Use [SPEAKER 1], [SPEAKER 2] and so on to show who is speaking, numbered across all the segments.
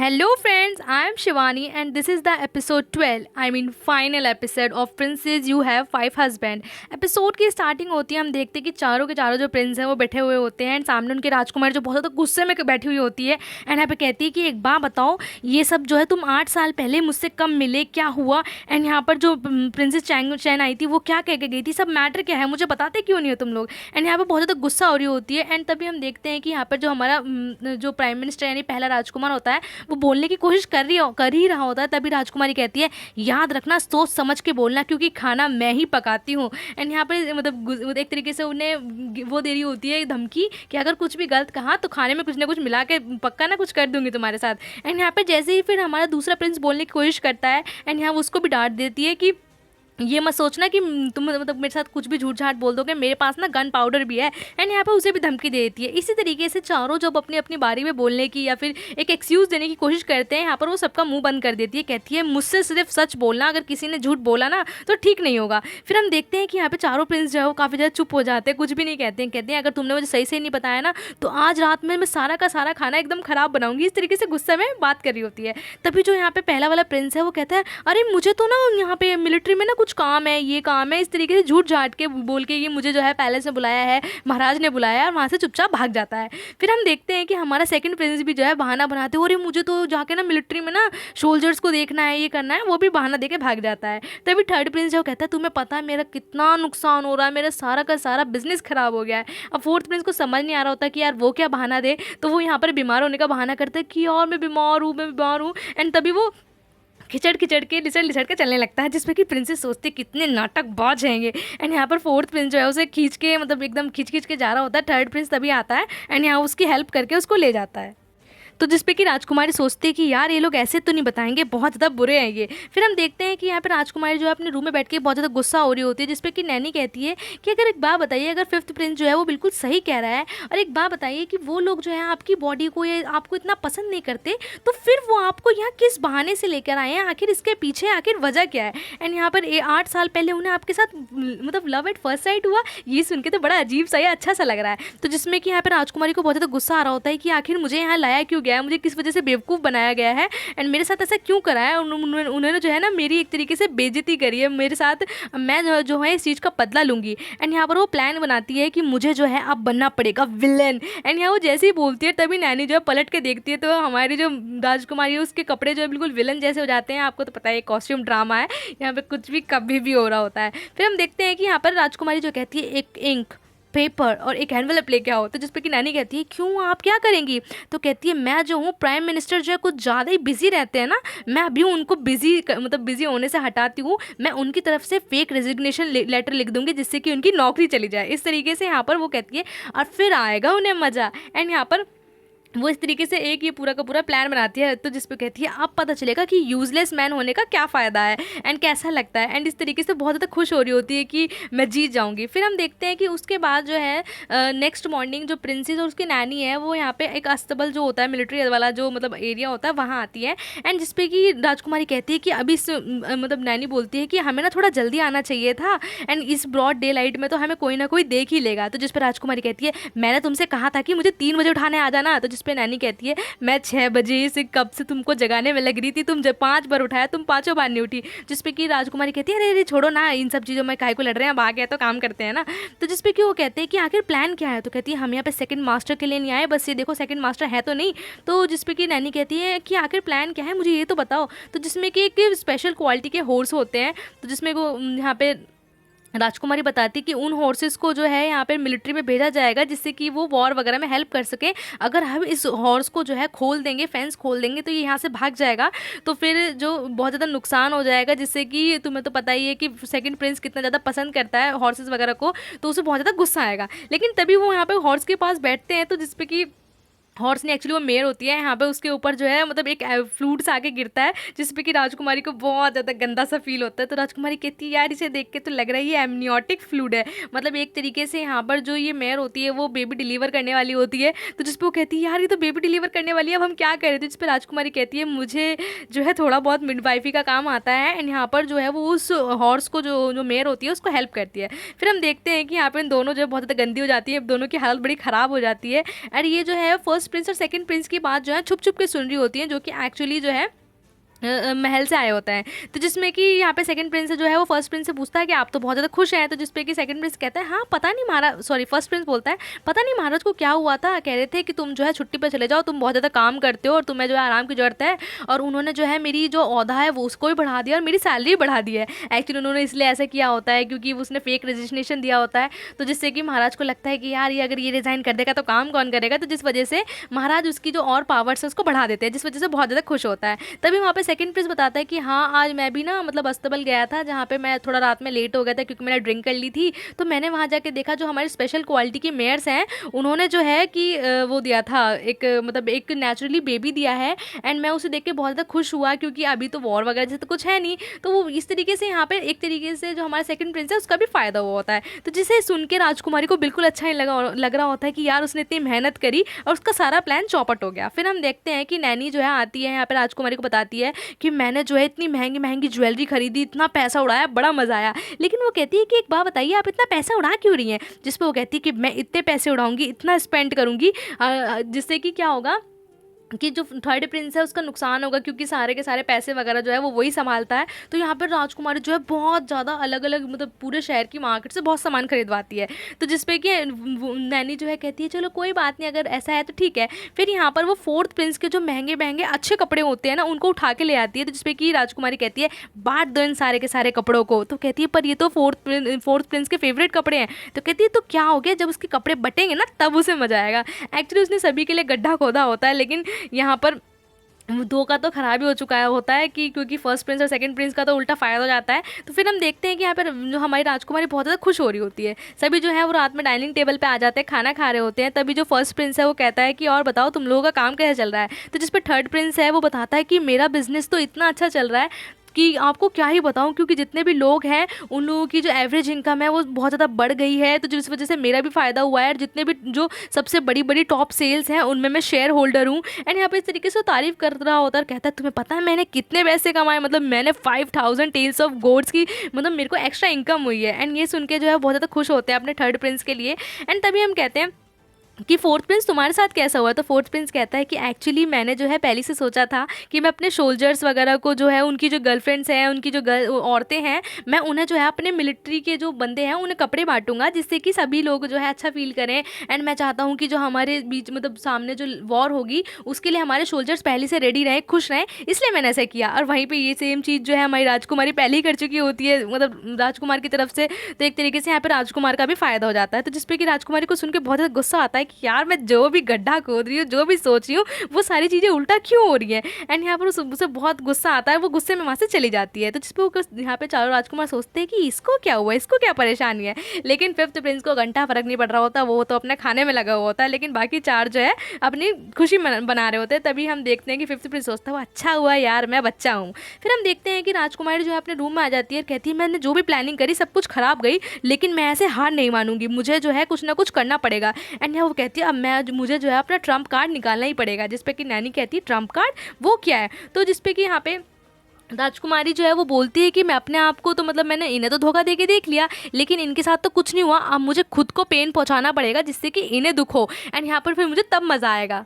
[SPEAKER 1] Hello friends, I am Shivani and this is the episode 12, I mean final episode of Princes You Have Five Husband। Episode की starting होती है, हम देखते हैं कि चारों के चारों जो प्रिंस हैं वो बैठे हुए होते हैं एंड सामने उनके राजकुमारी जो बहुत ज़्यादा गुस्से में बैठी हुई होती है एंड यहाँ पे कहती है कि एक बात बताओ, ये सब जो है तुम 8 साल पहले मुझसे कम मिले, क्या हुआ? एंड यहाँ पर जो प्रिंसेस चैंग चैन आई थी वो क्या कह के गई थी, सब मैटर क्या है, मुझे बताते क्यों नहीं हो तुम लोग? एंड यहाँ पर बहुत ज़्यादा गुस्सा हो रही होती है एंड तभी हम देखते हैं कि यहाँ पर जो हमारा जो प्राइम मिनिस्टर यानी पहला राजकुमार होता है वो बोलने की कोशिश कर ही रहा होता है। तभी राजकुमारी कहती है याद रखना, सोच समझ के बोलना क्योंकि खाना मैं ही पकाती हूँ। एंड यहाँ पर मतलब एक तरीके से उन्हें वो दे रही होती है धमकी कि अगर कुछ भी गलत कहा तो खाने में कुछ ना कुछ मिला के पक्का ना कुछ कर दूंगी तुम्हारे साथ। एंड यहाँ पर जैसे ही फिर हमारा दूसरा प्रिंस बोलने की कोशिश करता है एंड यहाँ उसको भी डांट देती है कि ये मत सोचना कि तुम मतलब मेरे साथ कुछ भी झूठ झाट बोल दोगे, मेरे पास ना गन पाउडर भी है। एंड यहाँ पे उसे भी धमकी दे देती है। इसी तरीके से चारों जब अपनी अपनी बारी में बोलने की या फिर एक एक्सक्यूज़ देने की कोशिश करते हैं, यहाँ पर वो सबका मुंह बंद कर देती है। कहती है मुझसे सिर्फ सच बोलना, अगर किसी ने झूठ बोला ना तो ठीक नहीं होगा। फिर हम देखते हैं कि यहाँ पे चारों प्रिंस जो है वो काफ़ी ज़्यादा चुप हो जाते हैं, कुछ भी नहीं कहते हैं। कहते हैं अगर तुमने मुझे सही से नहीं बताया ना तो आज रात में मैं सारा का सारा खाना एकदम ख़राब बनाऊंगी। इस तरीके से गुस्से में बात कर रही होती है। तभी जो यहाँ पे पहला वाला प्रिंस है वो कहता है अरे मुझे तो ना यहाँ पे मिलिट्री में ना कुछ काम है, ये काम है। इस तरीके से झूठ झाट के बोल के ये मुझे जो है पैलेस में बुलाया है, महाराज ने बुलाया है, और वहाँ से चुपचाप भाग जाता है। फिर हम देखते हैं कि हमारा सेकंड प्रिंस भी जो है बहाना बनाते हो, अरे मुझे तो जाके ना मिलिट्री में ना सोल्जर्स को देखना है, ये करना है, वो भी बहाना देके भाग जाता है। तभी थर्ड प्रिंस जो कहता है तुम्हें पता है मेरा कितना नुकसान हो रहा है, मेरा सारा का सारा बिजनेस खराब हो गया है। अब फोर्थ प्रिंस को समझ नहीं आ रहा होता कि यार वो क्या बहाना दे, तो वो यहाँ पर बीमार होने का बहाना करता है कि यार मैं बीमार हूँ, मैं बीमार हूँ। एंड तभी वो खिचड़ खिचड़ के लिचड़ लिचड़ के चलने लगता है, जिसमें कि प्रिंसेस सोचती कितने नाटकबाज हैंगे। एंड यहाँ पर फोर्थ प्रिंस जो है उसे खींच के मतलब एकदम खींच खींच के जा रहा होता है। थर्ड प्रिंस तभी आता है एंड यहाँ उसकी हेल्प करके उसको ले जाता है। तो जिसपे कि राजकुमारी सोचती है कि यार ये लोग ऐसे तो नहीं बताएंगे, बहुत ज़्यादा बुरे हैं ये। फिर हम देखते हैं कि यहाँ पे राजकुमारी जो है अपने रूम में बैठ के बहुत ज़्यादा गुस्सा हो रही होती है, जिसपे कि नैनी कहती है कि अगर एक बात बताइए, अगर फिफ्थ प्रिंस जो है वो बिल्कुल सही कह रहा है और एक बात बताइए कि वो लोग जो है आपकी बॉडी को या आपको इतना पसंद नहीं करते तो फिर वो आपको यहाँ किस बहाने से लेकर आए हैं, आखिर इसके पीछे आखिर वजह क्या है? एंड यहाँ पर 8 साल पहले उन्हें आपके साथ मतलब लव एट फर्स्ट साइट हुआ, ये सुन के तो बड़ा अजीब सा या अच्छा सा लग रहा है। तो जिसमें कि यहाँ पर राजकुमारी को बहुत ज़्यादा गुस्सा आ रहा होता है कि आखिर मुझे यहाँ लाया क्यों गया है, मुझे किस वजह से बेवकूफ़ बनाया गया है एंड मेरे साथ ऐसा क्यों करा है। उन्होंने जो है ना मेरी एक तरीके से बेइज्जती करी है मेरे साथ, मैं जो है इस चीज़ का बदला लूँगी। एंड यहाँ पर वो प्लान बनाती है कि मुझे जो है अब बनना पड़ेगा विलन। एंड यहाँ वो जैसे ही बोलती है तभी नैनी जो है पलट के देखती है तो हमारी जो राजकुमारी है उसके कपड़े जो है बिल्कुल विलन जैसे हो जाते हैं। आपको तो पता है कॉस्ट्यूम ड्रामा है, यहाँ पे कुछ भी कभी भी हो रहा होता है। फिर हम देखते हैं कि यहाँ पर राजकुमारी जो कहती है एक इंक पेपर और एक एनवेलप लेके आओ, तो जिस पे कि नैनी कहती है क्यों आप क्या करेंगी? तो कहती है मैं जो हूँ प्राइम मिनिस्टर जो है कुछ ज़्यादा ही बिजी रहते हैं ना, मैं अभी उनको बिजी होने से हटाती हूँ, मैं उनकी तरफ से फेक रेजिग्नेशन लेटर लिख दूंगी जिससे कि उनकी नौकरी चली जाए। इस तरीके से यहाँ पर वो कहती है और फिर आएगा उन्हें मज़ा। एंड यहाँ पर वो इस तरीके से एक ये पूरा का पूरा प्लान बनाती है, तो जिस पे कहती है अब पता चलेगा कि यूजलेस मैन होने का क्या फ़ायदा है एंड कैसा लगता है। एंड इस तरीके से बहुत ज़्यादा खुश हो रही होती है कि मैं जीत जाऊंगी। फिर हम देखते हैं कि उसके बाद जो है नेक्स्ट मॉर्निंग जो प्रिंसेस और उसकी नैनी है वो यहाँ पे एक अस्तबल जो होता है मिलिट्री वाला जो मतलब एरिया होता है वहाँ आती है। एंड जिसपे कि राजकुमारी कहती है कि अभी मतलब नैनी बोलती है कि हमें ना थोड़ा जल्दी आना चाहिए था एंड इस ब्रॉड डे लाइट में तो हमें कोई ना कोई देख ही लेगा। तो जिस पर राजकुमारी कहती है मैंने तुमसे कहा था कि मुझे 3 बजे उठाने आ जाना। तो जिस पे नैनी कहती है मैं 6 बजे से कब से तुमको जगाने में लग रही थी, तुम जब 5 बार उठाया तुम 5 बार नहीं उठी। जिस पे कि राजकुमारी कहती है अरे अरे छोड़ो ना इन सब चीज़ों में काहे को लड़ रहे हैं, अब आ गया तो काम करते हैं ना। तो जिस पे कि वो कहते हैं कि आखिर प्लान क्या है? तो कहती है हम यहाँ पे सेकंड मास्टर के लिए नहीं आए, बस ये देखो सेकंड मास्टर है तो नहीं। तो जिस पे कि नैनी कहती है कि आखिर प्लान क्या है, मुझे ये तो बताओ। तो जिसमें कि एक स्पेशल क्वालिटी के हॉर्स होते हैं, तो जिसमें वो यहाँ पे राजकुमारी बताती कि उन हॉर्सेस को जो है यहाँ पे मिलिट्री में भेजा जाएगा जिससे कि वो वॉर वगैरह में हेल्प कर सके। अगर हम इस हॉर्स को जो है खोल देंगे, फेंस खोल देंगे, तो ये यहाँ से भाग जाएगा, तो फिर जो बहुत ज़्यादा नुकसान हो जाएगा, जिससे कि तुम्हें तो पता ही है कि सेकंड प्रिंस कितना ज़्यादा पसंद करता है हॉर्सेस वगैरह को, तो उसे बहुत ज़्यादा गुस्सा आएगा। लेकिन तभी वो यहाँ पे हॉर्स के पास बैठते हैं, तो जिसपे कि हॉर्स ने एक्चुअली वो मेयर होती है, यहाँ पे उसके ऊपर जो है मतलब एक फ्लूट सा आके गिरता है जिसपे कि राजकुमारी को बहुत ज़्यादा गंदा सा फील होता है। तो राजकुमारी कहती है यार इसे देख के तो लग रहा है ये एमनियोटिक फ्लूड है, मतलब एक तरीके से यहाँ पर जो ये मेयर होती है वो बेबी डिलीवर करने वाली होती है। तो जिसपे वो कहती है यार ये तो बेबी डिलीवर करने वाली है, अब हम क्या करें? तो जिस पर राजकुमारी कहती है मुझे जो है थोड़ा बहुत मिडवाइफी का काम आता है एंड यहाँ पर जो है वो उस हॉर्स को जो जो मेयर होती है उसको हेल्प करती है। फिर हम देखते हैं कि यहाँ पर दोनों जो है बहुत ज़्यादा गंदी हो जाती है, दोनों की हालत बड़ी ख़राब हो जाती है। और ये जो है फर्स्ट फर्स्ट प्रिंस और सेकंड प्रिंस की बात जो है छुप छुप के सुन रही होती है, जो कि एक्चुअली जो है महल से आए होता है। तो जिसमें कि यहाँ पे सेकंड प्रिंस जो है वो फर्स्ट प्रिंस से पूछता है कि आप तो बहुत ज़्यादा खुश हैं। तो जिसपे कि सेकंड प्रिंस कहता है हाँ पता नहीं महाराज, सॉरी फर्स्ट प्रिंस बोलता है पता नहीं महाराज को क्या हुआ था, कह रहे थे कि तुम जो है छुट्टी पर चले जाओ, तुम बहुत ज़्यादा काम करते हो और तुम्हें जो है आराम की ज़रूरत है, और उन्होंने जो है मेरी जो ओहदा है वो उसको भी बढ़ा दिया और मेरी सैलरी भी बढ़ा दी है। एक्चुअली उन्होंने इसलिए ऐसा किया होता है क्योंकि उसने फेक रजिस्ट्रेशन दिया होता है, तो जिससे कि महाराज को लगता है कि यार ये अगर ये रिज़ाइन कर देगा तो काम कौन करेगा, तो जिस वजह से महाराज उसकी जो और पावर्स है उसको बढ़ा देते हैं, जिस वजह से बहुत ज़्यादा खुश होता है। तभी वहाँ पे सेकंड प्रिंस बताता है कि हाँ आज मैं भी ना मतलब अस्तबल गया था, जहाँ पे मैं थोड़ा रात में लेट हो गया था क्योंकि मैंने ड्रिंक कर ली थी। तो मैंने वहाँ जाके देखा जो हमारे स्पेशल क्वालिटी के मेयर्स हैं उन्होंने जो है कि वो दिया था एक मतलब एक नेचुरली बेबी दिया है, एंड मैं उसे देख के बहुत ज़्यादा खुश हुआ क्योंकि अभी तो वॉर वगैरह जैसे तो कुछ है नहीं। तो वो इस तरीके से यहाँ पे एक तरीके से जो हमारा सेकंड प्रिंस है उसका भी फ़ायदा हुआ होता है। तो जिसे सुन के राजकुमारी को बिल्कुल अच्छा नहीं लग रहा होता है कि यार उसने इतनी मेहनत करी और उसका सारा प्लान चौपट हो गया। फिर हम देखते हैं कि नैनी जो है आती है यहाँ पे राजकुमारी को बताती है कि मैंने जो है इतनी महंगी महंगी ज्वेलरी खरीदी, इतना पैसा उड़ाया, बड़ा मजा आया। लेकिन वो कहती है कि एक बात बताइए आप इतना पैसा उड़ा क्यों रही हैं, जिस पर वो कहती है कि मैं इतने पैसे उड़ाऊंगी, इतना स्पेंड करूंगी जिससे कि क्या होगा कि जो थर्ड प्रिंस है उसका नुकसान होगा क्योंकि सारे के सारे पैसे वगैरह जो है वो वही संभालता है। तो यहाँ पर राजकुमारी जो है बहुत ज़्यादा अलग अलग मतलब पूरे शहर की मार्केट से बहुत सामान खरीदवाती है। तो जिसपे कि नैनी जो है कहती है चलो कोई बात नहीं अगर ऐसा है तो ठीक है। फिर यहाँ पर वो फोर्थ प्रिंस के जो महंगे महंगे अच्छे कपड़े होते हैं ना उनको उठा के ले आती है। तो जिसपे कि राजकुमारी कहती है बांट दो इन सारे के सारे कपड़ों को। तो कहती है पर ये तो फोर्थ प्रिंस के फेवरेट कपड़े हैं। तो कहती है तो क्या हो गया, जब उसके कपड़े बटेंगे ना तब उसे मजा आएगा। एक्चुअली उसने सभी के लिए गड्ढा खोदा होता है, लेकिन यहाँ पर दो का तो खराब ही हो चुका है होता है कि क्योंकि फर्स्ट प्रिंस और सेकंड प्रिंस का तो उल्टा फ़ायदा हो जाता है। तो फिर हम देखते हैं कि यहाँ पर जो हमारी राजकुमारी बहुत ज़्यादा खुश हो रही होती है। सभी जो है वो रात में डाइनिंग टेबल पे आ जाते हैं, खाना खा रहे होते हैं। तभी जो फर्स्ट प्रिंस है वो कहता है कि और बताओ तुम लोगों का काम कैसे चल रहा है। तो जिस पर थर्ड प्रिंस है वो बताता है कि मेरा बिजनेस तो इतना अच्छा चल रहा है कि आपको क्या ही बताऊं, क्योंकि जितने भी लोग हैं उन लोगों की जो एवरेज इनकम है वो बहुत ज़्यादा बढ़ गई है। तो जिस वजह से मेरा भी फ़ायदा हुआ है और जितने भी जो सबसे बड़ी बड़ी टॉप सेल्स हैं उनमें मैं शेयर होल्डर हूँ। एंड यहाँ पे इस तरीके से तारीफ़ कर रहा होता है और कहता है तुम्हें पता है मैंने कितने पैसे कमाए, मतलब मैंने 5000 टेल्स ऑफ गोड्स की मतलब मेरे को एक्स्ट्रा इनकम हुई है। एंड ये सुन के जो है बहुत ज़्यादा खुश होते हैं अपने थर्ड प्रिंस के लिए। एंड तभी हम कहते हैं कि फोर्थ प्रिंस तुम्हारे साथ कैसा हुआ। तो फोर्थ प्रिंस कहता है कि एक्चुअली मैंने जो है पहले से सोचा था कि मैं अपने सोल्जर्स वगैरह को जो है उनकी जो गर्लफ्रेंड्स हैं उनकी जो औरतें हैं मैं उन्हें जो है अपने मिलिट्री के जो बंदे हैं उन्हें कपड़े बांटूंगा जिससे कि सभी लोग जो है अच्छा फील करें। एंड मैं चाहता हूँ कि जो हमारे बीच मतलब सामने जो वॉर होगी उसके लिए हमारे सोल्जर्स पहले से रेडी रहें, खुश रहें, इसलिए मैंने ऐसा किया। और वहीं पर ये सेम चीज़ जो है हमारी राजकुमारी पहले ही कर चुकी होती है मतलब राजकुमार की तरफ से। तो एक तरीके से यहाँ पर राजकुमार का भी फ़ायदा हो जाता है। तो जिसपे कि राजकुमारी को सुन के बहुत ज़्यादा गुस्सा आता है कि यार मैं जो भी गड्ढा खोद रही हूँ जो भी सोच रही हूँ वो सारी चीज़ें उल्टा क्यों हो रही है। एंड यहाँ पर उसे बहुत गुस्सा आता है, वो गुस्से में वहाँ से चली जाती है। तो जिस पर यहाँ पे चारों राजकुमार सोचते हैं कि इसको क्या हुआ, इसको क्या परेशानी है। लेकिन फिफ्थ प्रिंस को घंटा फर्क नहीं पड़ रहा होता, वो तो अपने खाने में लगा हुआ होता है। लेकिन बाकी चार जो है अपनी खुशी बना रहे होते हैं। तभी हम देखते हैं कि फिफ्थ प्रिंस सोचता है अच्छा हुआ यार मैं बच्चा हूँ। फिर हम देखते हैं कि राजकुमारी जो है अपने रूम में आ जाती है और कहती है मैंने जो भी प्लानिंग करी सब कुछ खराब गई, लेकिन मैं ऐसे हार नहीं मानूंगी, मुझे जो है कुछ ना कुछ करना पड़ेगा। एंड यहाँ वो कहती है अब मुझे जो है अपना ट्रम्प कार्ड निकालना ही पड़ेगा। जिस पे कि नैनी कहती है ट्रम्प कार्ड वो क्या है। तो जिस पे कि यहाँ पे राजकुमारी जो है वो बोलती है कि मैं अपने आप को तो मतलब मैंने इन्हें तो धोखा दे के देख लिया लेकिन इनके साथ तो कुछ नहीं हुआ, अब मुझे खुद को पेन पहुंचाना पड़ेगा जिससे कि इन्हें दुख हो। एंड यहाँ पर फिर मुझे तब मज़ा आएगा।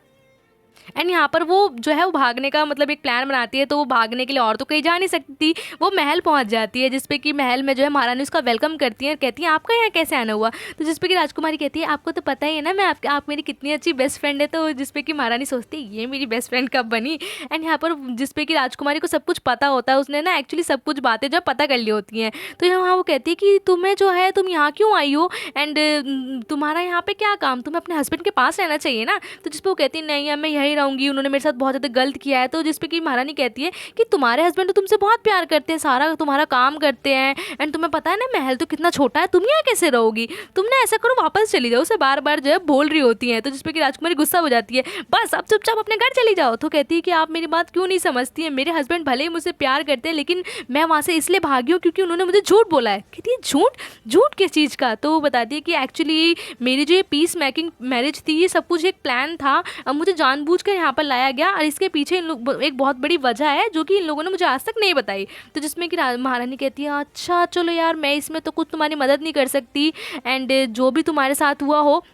[SPEAKER 1] एंड यहाँ पर वो जो है वो भागने का मतलब एक प्लान बनाती है। तो वो भागने के लिए और तो कहीं जा नहीं सकती, वो महल पहुँच जाती है जिसपे कि महल में जो है महारानी उसका वेलकम करती है, कहती है आपका यहाँ कैसे आना हुआ। तो जिसपे कि राजकुमारी कहती है आपको तो पता ही है ना मैं आप मेरी कितनी अच्छी बेस्ट फ्रेंड है। तो जिसपे कि महारानी सोचती है ये मेरी बेस्ट फ्रेंड कब बनी। एंड यहाँ पर जिसपे कि राजकुमारी को सब कुछ पता होता है, उसने ना एक्चुअली सब कुछ बातें जो पता कर ली होती हैं। तो यहाँ वो कहती है कि तुम्हें जो है तुम यहाँ क्यों आई हो एंड तुम्हारा यहाँ पे क्या काम, तुम्हें अपने हस्बैंड के पास रहना चाहिए ना। तो जिसपे वो कहती है नहीं अब मैं यहीं रहूँगी, उन्होंने मेरे साथ बहुत ज़्यादा गलत किया है। तो जिसपे कि महारानी कहती है कि तुम्हारे हस्बैंड तो तुमसे बहुत प्यार करते हैं, सारा तुम्हारा काम करते हैं एंड तुम्हें पता है ना महल तो कितना छोटा है, तुम यहाँ कैसे रहोगी, तुम ना ऐसा करो वापस चली जाओ। उसे बार बार जो है बोल रही होती है। तो जिसपे कि राजकुमारी गुस्सा हो जाती है, बस अब चुपचाप अपने घर चली जाओ। तो कहती है कि आप मेरी बात क्यों नहीं समझती है, मेरे हस्बैंड भले ही मुझसे प्यार करते हैं लेकिन मैं वहाँ से इसलिए भागी हूँ क्योंकि उन्होंने मुझे झूठ बोला है। कहती है झूठ, झूठ किस चीज़ का। तो वो बताती है कि एक्चुअली मेरी जो ये पीस मेकिंग मैरिज थी ये सब कुछ एक प्लान था, अब मुझे जानबूझकर यहाँ पर लाया गया और इसके पीछे एक बहुत बड़ी वजह है जो कि इन लोगों ने मुझे आज तक नहीं बताई। तो जिसमें कि महारानी कहती है अच्छा चलो यार मैं इसमें तो कुछ तुम्हारी मदद नहीं कर सकती एंड जो भी तुम्हारे साथ हुआ हो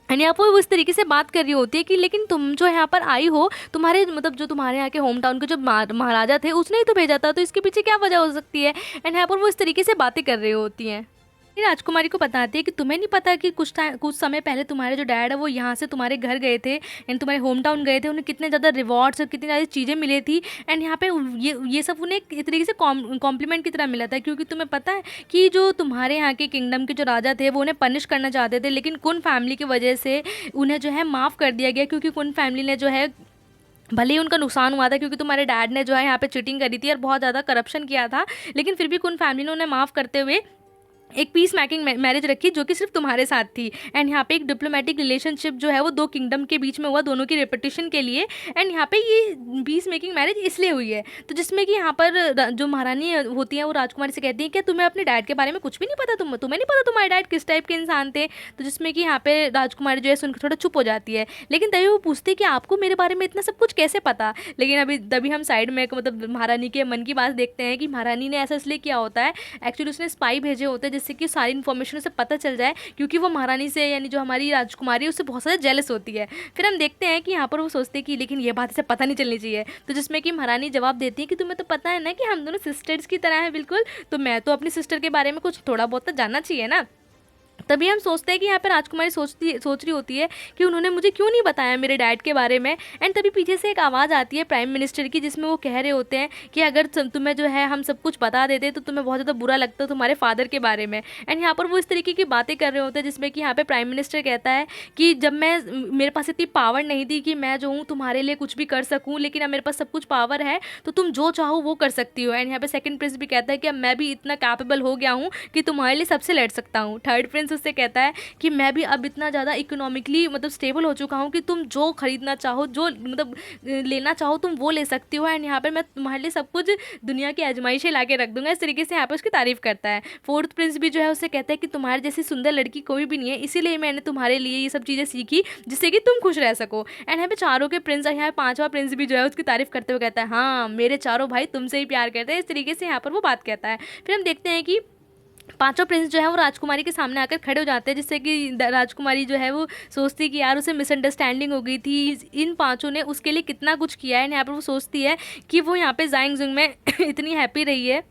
[SPEAKER 1] एंड यहाँ पर वो इस तरीके से बात कर रही होती है कि लेकिन तुम जो यहाँ पर आई हो, तुम्हारे मतलब जो तुम्हारे यहाँ के होम टाउन के जो महाराजा थे उसने ही तो भेजा था, तो इसके पीछे क्या वजह हो सकती है। एंड यहाँ पर वो इस तरीके से बातें कर रही होती हैं। ये राजकुमारी को बताती है कि तुम्हें नहीं पता कि कुछ समय पहले तुम्हारे जो डैड है वो यहाँ से तुम्हारे घर गए थे एंड तुम्हारे होम टाउन गए थे, उन्हें कितने ज़्यादा रिवॉर्ड्स और कितनी ज़्यादा चीज़ें मिली थी। एंड यहाँ पे ये सब उन्हें एक तरीके से कॉम्प्लीमेंट की तरह मिला था, क्योंकि तुम्हें पता है कि जो तुम्हारे यहाँ के किंगडम के जो राजा थे वो उन्हें पनिश करना चाहते थे, लेकिन कुन फैमिली की वजह से उन्हें जो है माफ़ कर दिया गया, क्योंकि कुन फैमिली ने जो है भले ही उनका नुकसान हुआ था क्योंकि तुम्हारे डैड ने जो है यहाँ पे चीटिंग करी थी और बहुत ज़्यादा करप्शन किया था, लेकिन फिर भी कुन फैमिली ने उन्हें माफ़ करते हुए एक पीस मेकिंग मैरिज रखी जो कि सिर्फ तुम्हारे साथ थी। एंड यहाँ पे एक डिप्लोमेटिक रिलेशनशिप जो है वो दो किंगडम के बीच में हुआ, दोनों की रेपुटेशन के लिए। एंड यहाँ पे ये पीस मेकिंग मैरिज इसलिए हुई है, तो जिसमें कि यहाँ पर जो महारानी होती है वो राजकुमारी से कहती है कि तुम्हें अपने डैड के बारे में कुछ भी नहीं पता, तुम्हें नहीं पता तुम्हारे डैड किस टाइप के इंसान थे। तो जिसमें कि यहाँ पे राजकुमारी जो है सुनकर थोड़ा चुप हो जाती है, लेकिन तभी वो पूछती है कि आपको मेरे बारे में इतना सब कुछ कैसे पता। लेकिन अभी तभी हम साइड में मतलब महारानी के मन की बात देखते हैं कि महारानी ने ऐसा इसलिए किया होता है, एक्चुअली उसने स्पाई भेजे होते हैं जिससे कि सारी इन्फॉर्मेशन उसे पता चल जाए, क्योंकि वो महारानी से यानी जो हमारी राजकुमारी है उससे बहुत ज़्यादा जेलस होती है। फिर हम देखते हैं कि यहाँ पर वो सोचते हैं कि लेकिन ये बात इसे पता नहीं चलनी चाहिए, तो जिसमें कि महारानी जवाब देती है कि तुम्हें तो पता है ना कि हम दोनों सिस्टर्स की तरह हैं बिल्कुल, तो मैं तो अपनी सिस्टर के बारे में कुछ थोड़ा बहुत तो जानना चाहिए ना। तभी हम सोचते हैं कि यहाँ पर राजकुमारी सोच रही होती है कि उन्होंने मुझे क्यों नहीं बताया मेरे डैड के बारे में। एंड तभी पीछे से एक आवाज़ आती है प्राइम मिनिस्टर की, जिसमें वो कह रहे होते हैं कि अगर तुम्हें जो है हम सब कुछ बता देते तो तुम्हें बहुत ज़्यादा बुरा लगता तुम्हारे फादर के बारे में। एंड यहाँ पर वो इस तरीके की बातें कर रहे होते हैं जिसमें कि यहाँ पर प्राइम मिनिस्टर कहता है कि जब मेरे पास इतनी पावर नहीं थी कि मैं जो हूँ तुम्हारे लिए कुछ भी कर सकूँ, लेकिन अब मेरे पास सब कुछ पावर है तो तुम जो चाहो वो कर सकती हो। एंड यहाँ पर सेकंड प्रिंस भी कहता है कि अब मैं भी इतना कैपेबल हो गया हूँ कि तुम्हारे लिए सबसे लड़ सकता हूँ। थर्ड प्रिंस उससे कहता है कि मैं भी अब इतना ज़्यादा इकोनॉमिकली मतलब स्टेबल हो चुका हूँ कि तुम जो खरीदना चाहो, जो मतलब लेना चाहो तुम वो ले सकती हो। एंड यहाँ पर मैं तुम्हारे लिए सब कुछ दुनिया की आजमाइशें ला के रख दूंगा। इस तरीके से यहाँ पर उसकी तारीफ करता है। फोर्थ प्रिंस भी जो है उससे कहता है कि तुम्हारे जैसी सुंदर लड़की कोई भी नहीं है, इसीलिए मैंने तुम्हारे लिए ये सब चीज़ें सीखी जिससे कि तुम खुश रह सको। एंड यहाँ पे चारों के प्रिंस, यहाँ पांचवा प्रिंस भी जो है उसकी तारीफ करते हुए कहता है हाँ मेरे चारों भाई तुमसे ही प्यार करते हैं। इस तरीके से यहाँ पर वो बात कहता है। फिर हम देखते हैं कि पांचों प्रिंस जो है वो राजकुमारी के सामने आकर खड़े हो जाते हैं, जिससे कि राजकुमारी जो है वो सोचती है कि यार उसे मिसअंडरस्टैंडिंग हो गई थी, इन पांचों ने उसके लिए कितना कुछ किया है। यहाँ पर वो सोचती है कि वो यहाँ पे ज़ाइंग में इतनी हैप्पी रही है।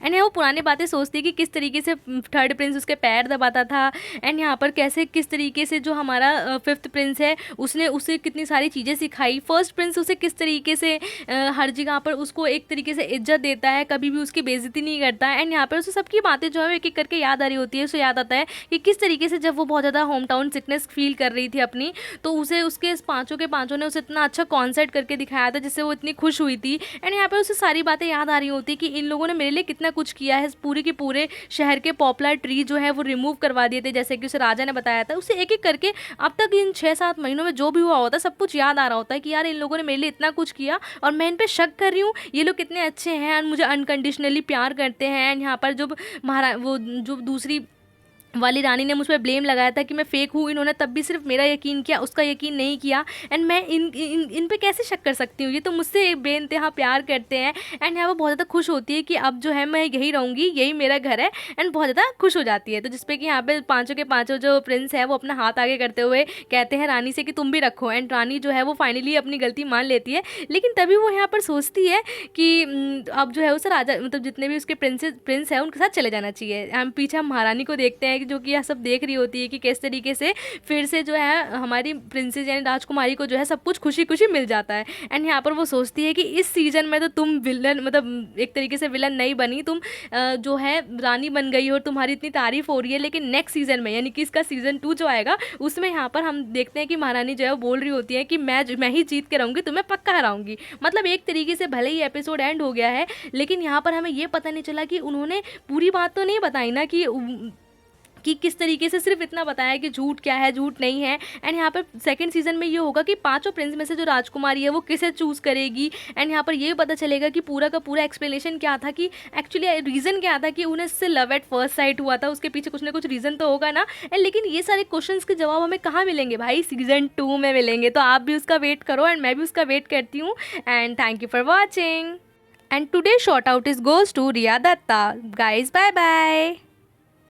[SPEAKER 1] एंड वो पुरानी बातें सोचती है कि किस तरीके से थर्ड प्रिंस उसके पैर दबाता था, एंड यहाँ पर कैसे किस तरीके से जो हमारा फिफ्थ प्रिंस है उसने उसे कितनी सारी चीज़ें सिखाई। फर्स्ट प्रिंस उसे किस तरीके से हर जगह पर उसको एक तरीके से इज्जत देता है, कभी भी उसकी बेइज्जती नहीं करता है। एंड यहाँ पर उसे सबकी बातें जो है एक एक करके याद आ रही होती है। उसे याद आता है कि किस तरीके से जब वो बहुत ज़्यादा होम टाउन सिकनेस फील कर रही थी अपनी, तो उसे उसके पाँचों के पाँचों ने उसे इतना अच्छा कॉन्सर्ट करके दिखाया था जिससे वो इतनी खुश हुई थी। एंड यहाँ पर उसे सारी बातें याद आ रही होती कि इन लोगों ने मेरे लिए कितना कुछ किया है, पूरे के पूरे शहर के पॉपुलर ट्री जो है वो रिमूव करवा दिए थे जैसे कि उसे राजा ने बताया था। उसे एक एक करके अब तक इन 6-7 महीनों में जो भी हुआ होता है सब कुछ याद आ रहा होता है कि यार इन लोगों ने मेरे लिए इतना कुछ किया और मैं इन पे शक कर रही हूँ, ये लोग कितने अच्छे हैं और मुझे अनकंडीशनली प्यार करते हैं। एंड यहाँ पर जब वो जो दूसरी वाली रानी ने मुझ पर ब्लेम लगाया था कि मैं फेक हूँ, इन्होंने तब भी सिर्फ मेरा यकीन किया, उसका यकीन नहीं किया। एंड मैं इन पे कैसे शक कर सकती हूँ, ये तो मुझसे बेइंतहा प्यार करते हैं। एंड यहाँ वो बहुत ज़्यादा खुश होती है कि अब जो है मैं यही रहूँगी, यही मेरा घर है। एंड बहुत ज़्यादा खुश हो जाती है। तो जिसपे कि यहाँ पे पाँचों के पाँचों जो प्रिंस है वो अपना हाथ आगे करते हुए कहते हैं रानी से कि तुम भी रखो। एंड रानी जो है वो फाइनली अपनी गलती मान लेती है, लेकिन तभी वो यहाँ पर सोचती है कि अब जो है उसे राजा मतलब जितने भी उसके प्रिंस है उनके साथ चले जाना चाहिए। हम पीछे हम महारानी को देखते हैं जो कि यह सब देख रही होती है कि किस तरीके से फिर से जो है हमारी प्रिंसेस यानी राजकुमारी को जो है सब कुछ खुशी खुशी मिल जाता है। एंड यहाँ पर वो सोचती है कि इस सीज़न में तो तुम विलन मतलब एक तरीके से विलन नहीं बनी, तुम जो है रानी बन गई और तुम्हारी इतनी तारीफ हो रही है, लेकिन नेक्स्ट सीज़न में यानी कि इसका सीज़न 2 जो आएगा उसमें यहाँ पर हम देखते हैं कि महारानी जो है वो बोल रही होती है कि मैं ही जीत के रहूँगी, तुम्हें पक्का हराऊंगी। मतलब एक तरीके से भले ही एपिसोड एंड हो गया है, लेकिन यहाँ पर हमें ये पता नहीं चला कि उन्होंने पूरी बात तो नहीं बताई ना कि किस तरीके से सिर्फ इतना बताया कि झूठ क्या है झूठ नहीं है। एंड यहाँ पर सेकंड सीजन में ये होगा कि पांचों प्रिंस में से जो राजकुमारी है वो किसे चूज़ करेगी। एंड यहाँ पर ये पता चलेगा कि पूरा का पूरा एक्सप्लेनेशन क्या था, कि एक्चुअली रीज़न क्या था कि उन्हें इससे लव एट फर्स्ट साइट हुआ था, उसके पीछे कुछ ना कुछ रीज़न तो होगा ना। एंड लेकिन ये सारे क्वेश्चन के जवाब हमें कहाँ मिलेंगे भाई, सीजन 2 में मिलेंगे। तो आप भी उसका वेट करो एंड मैं भी उसका वेट करती हूँ। And thank you for watching. And today shout out is goes to Riya Dutta. Guys bye bye.